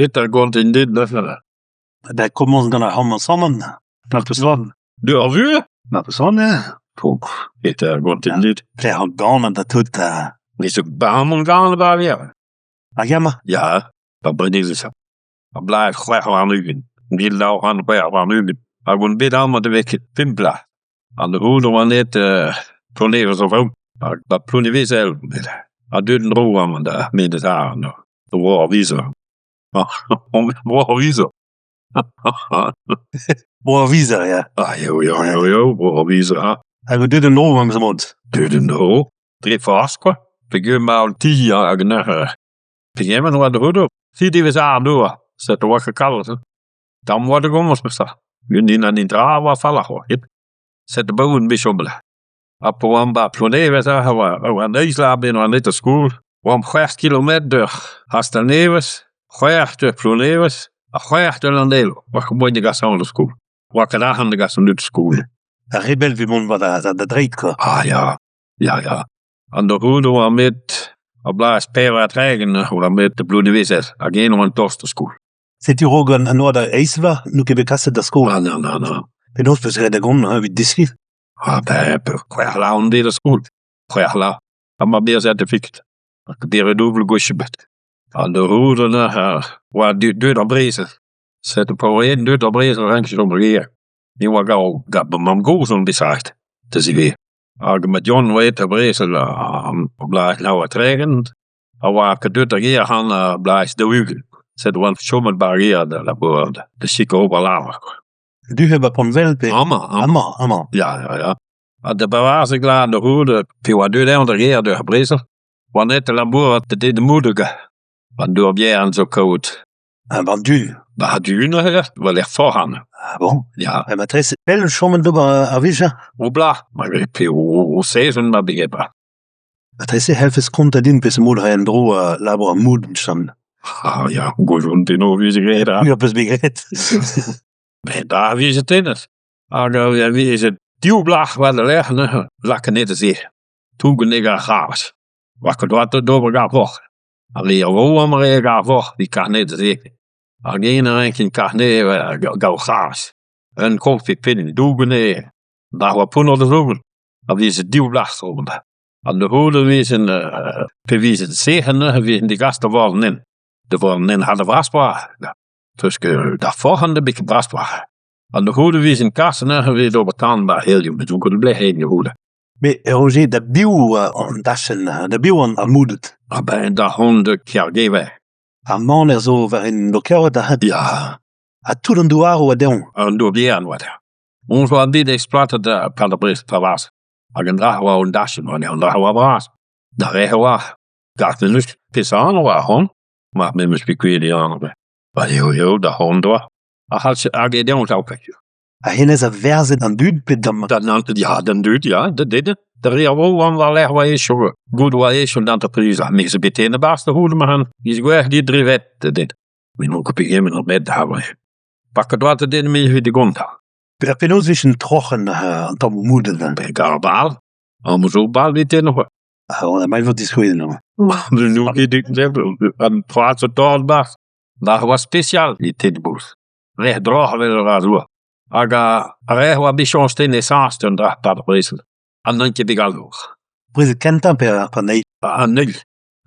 Zit er gewoon in dit level. Daar komen ze dan allemaal samen. Naar de zon. De avuur? Naar de zon, ja. Zit er gewoon in dit. Zij gaan gaan en dat doet... Is ook baan gaan bij weer. Ah, jammer. Ja, dat Brennilis. Dat blijft graag aan u. Niet nou aan de aan u. Maar gewoon bid allemaal de week pimpla. Aan de hoede wanneer ploneven zo van. Dat ploneven zelf. Dat doet een roe aan de midden daar. De woord viser. Woord viser. Woord viser, ja. Ah, jo, woord viser. En we doen een loon langs de mond. Doet een roe. 3 vast, quoi. Begin maar al 10 jaar genoeg. Begin maar wat de hoede. Zie die we aan door. Zet er wat gekald. Dan wordt het gewoon bestaan. Je niet naar die draad wat vallen hoor. Zet de boven een beetje op. Op een paar ploneven zeggen we aan de isla binnen aan de school. Om 6 kilometer haast de nevens. 6 ploneven. 6 landelo. Wat moet je gaan aan de school? Wat kan aan de gas aan de school? Een rebel wie moet wat aan de dreid. Ah ja. Aan de hoede was met op blaas per regen met de ploneven. Alleen om een torste school. Zit u ook een noord IJswa? Nu heb ik kasten de school. No. Ben ons beschrijden gewoon wie discreet. Graag aan de school. Graag la. Maar meer certificaat. Ik heb een dubbele gosje met. Aan de hoede waar deur op Brezen. Zet een paar één deur op Brezen randje om hier. Die was gauw dat mijn gozen bezigt. Te zien weer. Als ik met John weet op Brezen blijft nou het regen. En waar ik deur hier gaan blijft de hugel. Zet een schommel barrière de chique overlager. Du hebben van Welpe. Allemaal. Ja. De bewaars ik laat de hoede. Puis wat doet hij onder hier door Brezen. Wanneer de labour de moedige. Want door bien zo koud. En wat du? Wat du nog? Wel echt voorhanden. Ah bon? Ja. En met rest wel schommel door avisa. Hoe maar ik heb hoe seizoen maar begrepen. Het rest helft contadin pes moeder en droe labor moeden staan. Ah ja, goed om te know wie ze gereden. Ja, pas begrepen. Maar daar wie ze tennis. Maar wie is het duwblag waar de leggen lakken net te zeggen. Toen ik er gaas. Wat ik wat door gaan voor. Alleen gewoon maar er gaan voor, die kan net te zeggen. Alleen een kan nee gauw gaas. Een koffie pinnen, doe nee. Daar wat poen op de vloer. Dan wie is het duwblag over. Aan de hoede wie is het zeggen, wie die gasten worden in. De worden in hadden wasbaar. Dus dat volgende beetje wasbaar. Aan de goede wie zijn kassen weer door betaanbaar heel jong. Dus ook de blijheid in je hoede. Maar Roger, de bio aan dassen, de bio aan moedet. Maar bij de 100 keer geven. Aan man er zo waarin de kerel dat had. Ja. A tout een doaro wat dan. En door die aan wat. Ons was dit exploiten de Palabrist was. En een dag was een dasje, maar een dag was braas. Daar regen was. Dacht we nu pissen aan was gewoon. Maar met mijn spiekuur die aan. Maar heel, de hond was. Als je die ons ook kijk. En is een verse aan duurt dan. Dan duurt, ja, dat deed het. Er is wel wat leg wat is zo goed wat is zo dan te prijzen. Maar ze betekenen de baas te houden maar is weg die 3 wetten dit. We moeten op een gegeven moment met hebben. Pak het wat te doen met wie de grond. Er is nog eens een trochen aan het moeden. Bij Garbaal. Allemaal zo baal weet je nog. Oh, maar wat is goed nou? Maar nu ik het een plaatse toonbaas. Dat was speciaal die tidboes. Recht droog willen we zo. Aga recht wat beetje steen is aanstaan daar dat Brezen. En dan heb ik al nog. Brezen kent dan per nee.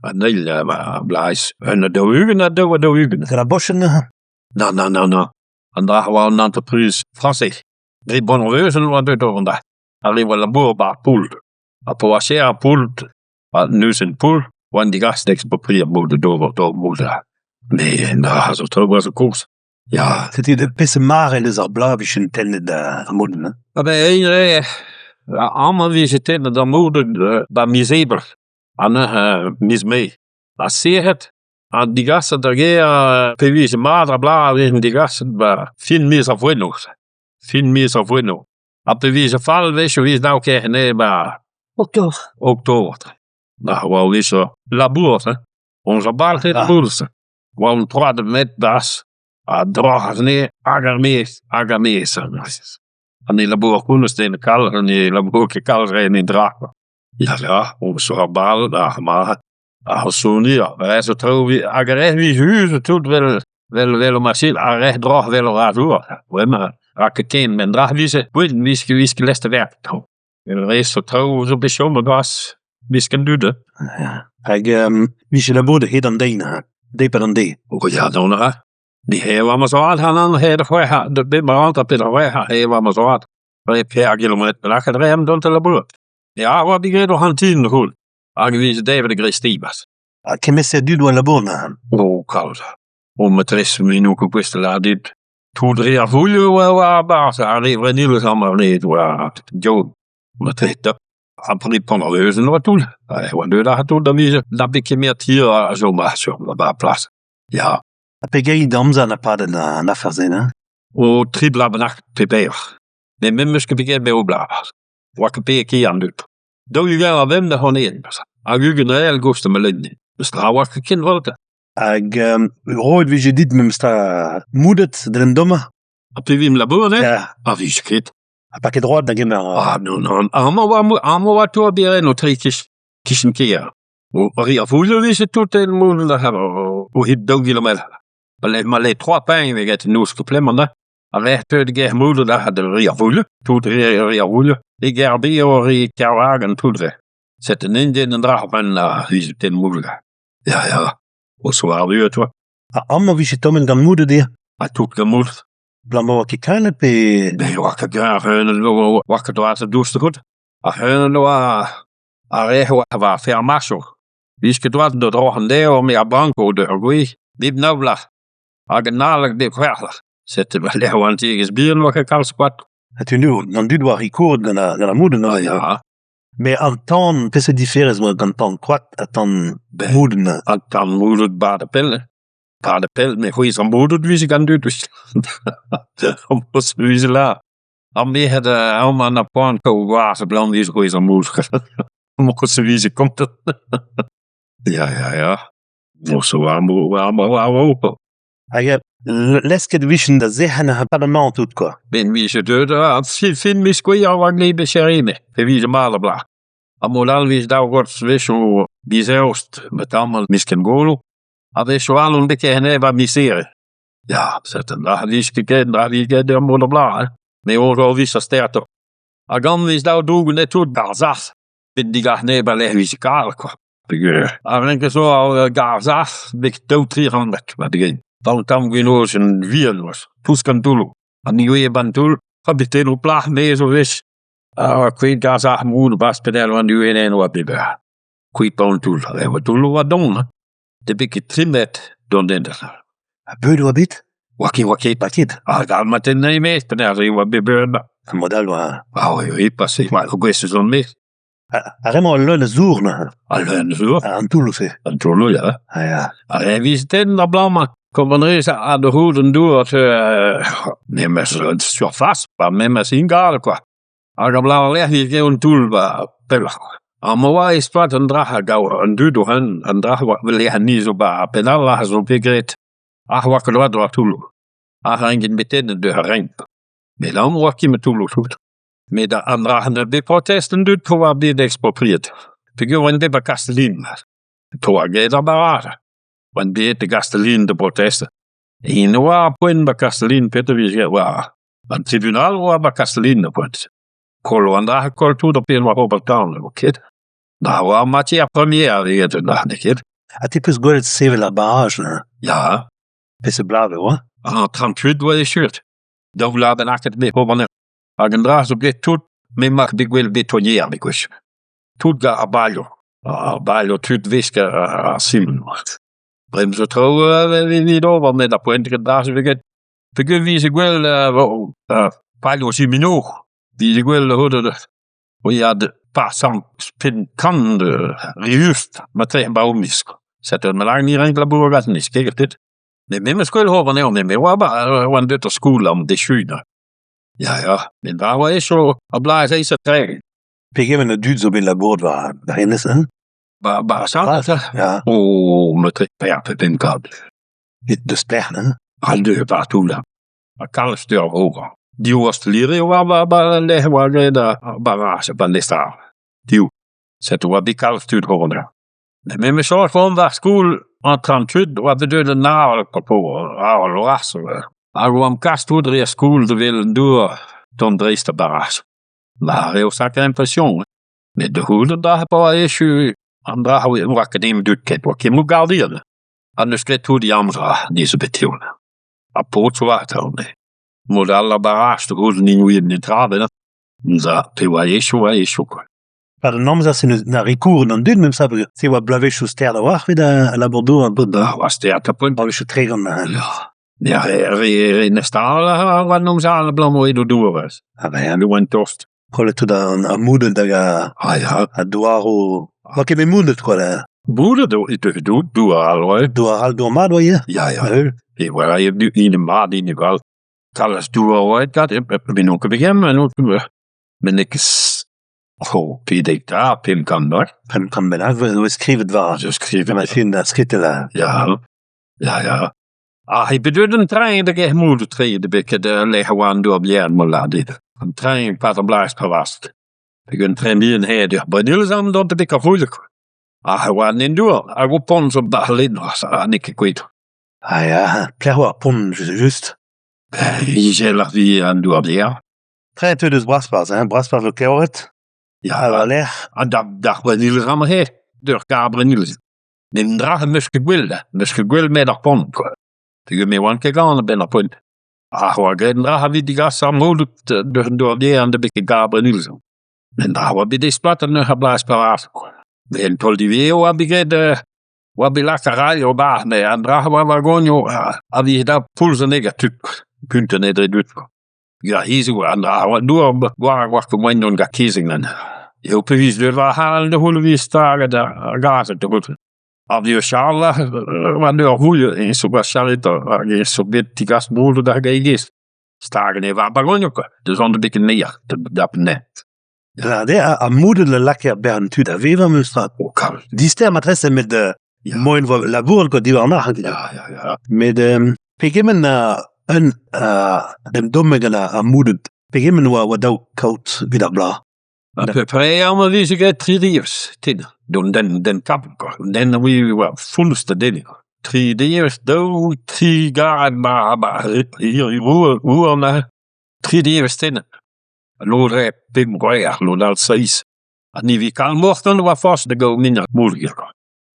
Aneel, maar blijf. En de ugen, de ugen. Is dat bosje? Nou. En daar was een entreprise Français. 3 bonheureuse wat doet over daar. Alleen wel een boerbaar poel. Op een wasser poel. Nu is een poel. Want die gast exproprieert moeten door moeten. Nee, nou, zo was een koers. Ja. Zit hier de pisse mare in de blauwbischen tenden de moeden, hè? Maar bij iedereen, allemaal wie ze tenden, dan moeten bij miseber. En mis mee. Dat zie je het. En die gasten daar gaan, bij wie ze maar blauw die gasten, maar veel meer zo voor nog. Veel meer zo voor nog. Op de wie ze vallen, weet je, wie is nou krijgen, nee, maar... Oktober. Nou, wel is zo. Labours, hè. Onze bal heet labours. We praten met das. Droog nee, agamees. En die labour koelen in kal, en die labour kal rijden in draken. Ja, onze bal, maar... Zo niet, hij is zo trouw wie, agarij wie huizen, toen wel... Wel maar zien, recht draag wel raar door. Maar als ik ken men draag wie les te werk. De rest zo trouw zo beetje maar was misschien duurde. Ja. Wie je labor heet dan deen. Deeper dan die. Oh ja, dan nog. Die heer was maar zo hard gaan aan de voor de bit maar altijd op de weg. Heer was maar zo hard. Maar ik heb kilometer per dag gereden dan te labor. Ja, wat die gaat nog aan 10 goed. Als het even de Christie was. Che messe du doit labor na. Oh, koud. Om het rest minuten kwestie laat dit. Toen er ja voelen waar baas. Alleen Brennilis allemaal niet waar. Jo, met het. Après pendant les en wat toen. Wat doe dat toen dan is dat ik meer hier zo maar zo op plaats. Ja. Pegay damza na pas na farzena. O tribla benacht peper. Nee, mimmers ke begin bij obla. Wat ke peki aan doet. Doe je wel wem de honeen. Ag u genereel goste melin. Dus daar wat ke kind wordt. Rood wie je dit mem sta mouded de domme. Op de wim labor hè? Ja. Ah wie skit. A paquet droit da gemer. Ah non. Allemaal wat toe bij no triekjes. Kischen keer. Ria voelen is het tot in moeder dat hebben. Hoe hit 2 kilometer. Maar les 3 pains we get nous supplément. Recht de guerre moeder dat had de ria voelen. Tot ria voelen. Ik garde ori karagen toedre. Zet een in en draag van wie het in moeder. Ja. Wat zwaar duur toe. Amma wie je tommen dan moeder die. A tot gemoed. Blambo wat kan het pe. Nee, wat ik graag wat ik doe doe goed. A recht waar ver macho. Wie is gedwaad door drogen deel om ja banco de goeie. Diep nou blach. Agenalig diep verlig. Zette we leeuwen tegen bieren wat ik al squat. Het u nu dan doet waar record na moeder na. Ja. Mais en temps pese différence moi dan temps quat atan moeder. Dan moet het badepillen. Badepillen met goeie zijn moeder wie ze kan doen. Dus om ons wie ze laat. Am meer het allemaal naar pan komen waar ze bland is goeie zijn moeder. Mocht ze wie ze komt. Ja. Nog zo waar open. Hij lesket wischen dat zeggen een parlement tot quoi. Ben wie ze doet, als je vindt misschien jou wat niet beschrijven. Wie ze malen blach. Amodal wie daar wordt wissel bijzelfst met allemaal misschien golo. Maar is wel een beetje een wat miseren. Ja, zetten daar die is gekend, daar die gaat de moeder blach. Nee, overal wie ze sterft. Agan wie daar doen net tot Garzas. Ben die gaat nee bij wie ze kaal kwam. Maar denk zo al Garzas, ik dood 300 wat ik. Dan kan we nog een virus. Toen kan doen. En die weer van doen. Heb je het op plaag mee zo is. Ik weet Garzas moeder was bij de van die weer een wat bij. Kwijt van doen. We doen wat doen. De bieke trimet dan den daar. Beude wat bit. Wakkie. Pakket. Ga maar ten nee mee. Ben daar wat bij beurden. Een model waar. Wauw, je passeert maar geweest is dan mee. Vraiment le jour na. Alleen zo. Aan Toulouse. En toen ja. Ja. Alleen wie is het in dat blauw kom er eens aan de hoeden door. Nee, maar het is zo vast. Maar met me zien gaan qua. Als dat blauw leg je geen tool bij. Maar is wat een draag gauw een duur door hen. Een draag wat we liggen niet zo bij. Penal lagen zo begreep. Ach wat er wat door toelo. Ach een meteen de deur ringt. Maar dan word je met toelo goed. Met de aandragende de protesten doet voor wat die exproprieert. Figuur in de Kastelin. Toen ga je daar beraden. Want bij de Kastelin de protesten. En waar point bij Kastelin Peter wie zegt waar. Want tribunaal waar bij Kastelin de punt. Kolo en daar cultuur op een wat op het town. Oké. Daar waar matière première die het daar niet. A typus golet seve la barrage na. Ja. Pese blave hoor. En 38 was je shirt. Dan we laten het mee op. Als een draag op dit toet, men mag ik wel betonieren, ik wist. Toet ga aballo. Aballo, toet wiske, Simon. Brem zo trouw, niet over, met dat pointige draag, Figuur wie zich wel, Palio Simino, wie zich wel hoorde, ja, de passant spin kan, juist, maar tegen bouwmisk. Zet er me lang niet enkele boeren niet, kijk dit. Nee, met mijn school horen we niet meer, want dit is school om de schoenen. Ja, en daar was je zo, op blaas is het krijgen. Pegge men duurt zo bij labord waar. Daarin is hè? Waar zat het? Ja. Oh, met het perpen in kant. De splecht hè? Al de waar toe dan. Maar kan stuur hoger. Die was te leren, waar leggen we de barrage van de straat. Die zetten we die kan stuur hoger. Men vi så från var skol en 38 var det döden när på alltså. Jag om kastod i skol då vill du de drista barrage. Là jag sagt impression. Men det huden där på är ju andra har en akademi dukket och kim gardier. Annars skulle det de andra det så beton. Rapport så var det. Modella barrage då huden in i traven. Så det var ju så. Par de noms assim na recours non dun, même ça, se oa blavechou ster da war vid a labordo an bod Da was der tapun. blavechou tregan na. Ja, in de staal wat noem ze alle blom do was. Ah ben, Du went tost. kolle tout a mouded da ga Ja. a doar o... Wa ket me mouded, quoi, la. Boede do al. Doar al doar mad, oa ye? Ja. Et voilà, je nu in de maat in de wel. Alles do al dat ben ook begin maar ook men ik Pidek daar, Pim kan nog. Pim kan ben af, we skrivet war. Zo schreven Ma fin da skritte la. Ja. Hij bedoelde een trein dat ik moet treden, de bikke de leggen waan door bjern maar laat dit. Een trein pat blaas verwast. Ik een trein die een heer, maar jullie zijn dat de bikke moeilijk. Hij waan in door. Hij wil pons op dag lid was, ik weet. Ah ja, pler war pon, just. Je zelf wie aan door bjern. Trein tu deus braspars, braspars lo keoret. Ja, wel ler. En dat Brennilis allemaal heet. Door Brennilis. Den dragen muske gwil met dat pond. Je me wan kegaan ben dat pond. Waar geen dragen wie die gas samen door die aan de bikke Brennilis. En daar wat bij deze platten nog een blaas paraat. En tol die weer wat bij lakker radio baas mee. En dragen wat gewoon als je dat pulsen negatief punten nedert. Ja, hier zo en dragen door waar gewoon doen ga kiezen. Je bewijs dat we halen de hele weer staan daar gaat het goed. Als je Charles wanneer hoe in zo was Charles je zo bit die gasmoeder daar geest staan ne waar begonnen dus onder beetje neer dat net. Ja, de a mouded le lakker bern tu da vever mustra. Die ster matresse met de moin vo labour ko die war nach. Ja. Met pegimmen een dem dommegena a mouded. Pegimmen wa dau koud vid bla. Peu près allemaal wie ze get 3 dias tin. Doen den kap. Den we were fullste ding. 3 dias do 3 jaar maar hier hoe na 3 dias tin. Lodre pim goya lodal 6. En nie wie kan mochten was vast de go minder moeilijk.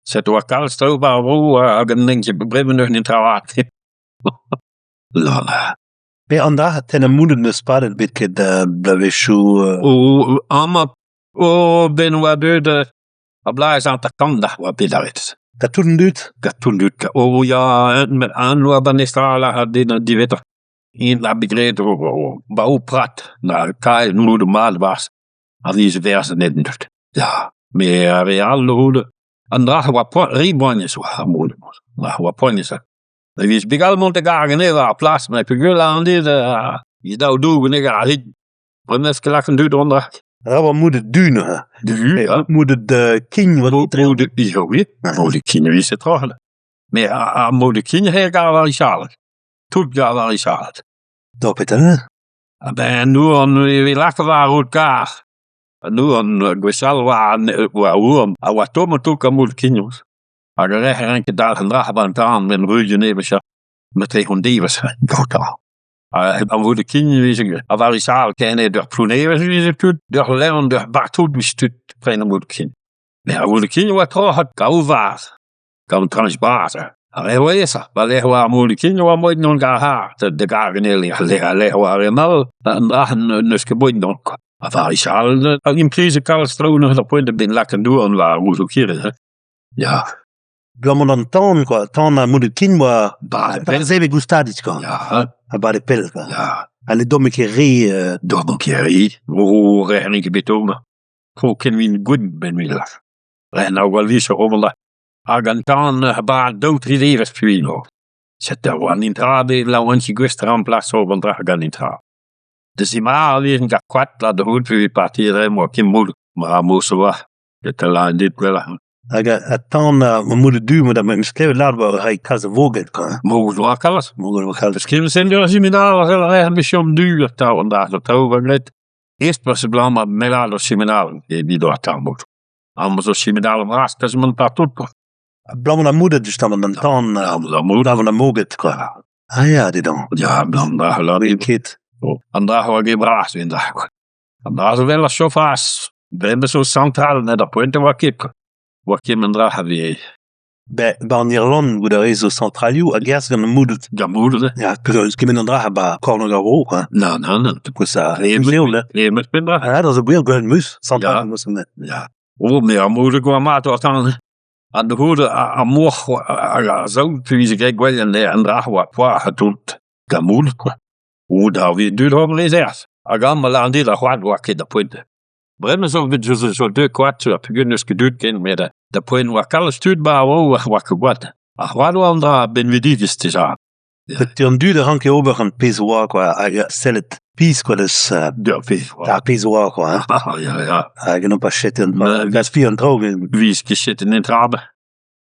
Zet wa kal stoba hoe een dingetje bebreven nog niet trouwat. Lala. Be an da ten mouded me spadet bit ket blavechou. Ben wa de a blaas aan de kant wa bidarit. Dat toen dut. Ja, met aanloa banestrala had die wetter. In la begreed bouw prat. Na kai nu de maal was. Al deze versen net niet. Ja, maar real hoede. En daar wa ribonjes wa moede. Wa ponjes. Dat is bigal monte gagen a plaats met pegul aan dit. Je dou doen wanneer ga hit. Wanneer lachen doet onder. Dat was moeded dune. Ja. Moeded king wat Moede kin is het toch. Maar moede kin her ga wel isalet. Tot ga wel isalet. Dat beter. Ben nu aan we lachen waar goed kaar. Nu aan gwesal waar wat tomato kan moede kinjos. Maar er een dag en dag van aan met Roger Plante met 200 divers. Goed. Dan wordt de kinderen waar is al kennen door proneren wie ze doet door leren door baartoet bestut trainen moet kind. Maar wordt de kinderen wat trouw had gauw waar kan transbaten. Hoe is dat? Wel leggen we moet de kinderen wat mooi nog gaan de gagen leggen we helemaal en dragen een geboid nog. Waar is al in deze kalstroon nog dat punt ben lekker doen waar moet ook hier. Ja. Blamon an tan, quoi. Tan a mouded kin wa... Ben zeve gustadit, quoi. Ja. A ba de pel, quoi. Ja. En le domme ri... Domme ri. Regen betome. Ko ken we goed ben we lach. En nou wel wie zo overla. Agantan ba dood ridevers puino. Zet daar wan in trabe la wantje gwester aan plaats over dragan in tra. Dus ima weer een kwat la de hoed we partire mo kim moed. Maar moest wa. De tala dit wel. A tan mouded du, maar dat met skrevet laat waar hij kaze vogel, quoi. Moed wa kalas. Mogen we kalles. Misschien zijn er seminaal een beetje om duur touw en daar dat touw net. Eerst was het blam maar melalo seminaal die door touw moet. Allemaal zo zie je met alle braas, dat is mijn partout. Blam na mouded dus dan een tan. Dat moet. Blam na mouded quoi. Ah ja, die dan. Ja, dan daar laat Een ik. kit. En daar was geen braas in daar. En daar is wel een chauffage. We hebben zo centraal net dat punt waar ik mijn dragen weer. Bij Irland, hoe daar is zo centraal, a gas van een mouded. Dat moet. Ja, dus ik ben een dragen bij Corner hoog, hè. Nou. Dus dat Nee, met pindra. ja, dat is een heel goed mus. Centraal Ja. moest hem. Ja. Oh, maar moeder kwam maar tot aan. En de goede aan morgen zo te kijk wel en dragen wat waar doet. Dat moet. Hoe daar weer duur om lezen. Ik ga maar aan die dag wat ik dat punt. Brengen zo met zo de kwart zo beginnen geduurd kennen met de punt waar alles stuurbaar wat wat. Ach wat dan daar ben we dit te zeggen. Het is een duurde hanke over een pesoir quoi. Stel het piece quoi dus. Ja, veel. Ja, pesoir quoi. Ja. Ik heb een paar shit in. Nee. Dat is 4 droog. Wie is geschitten in het raben?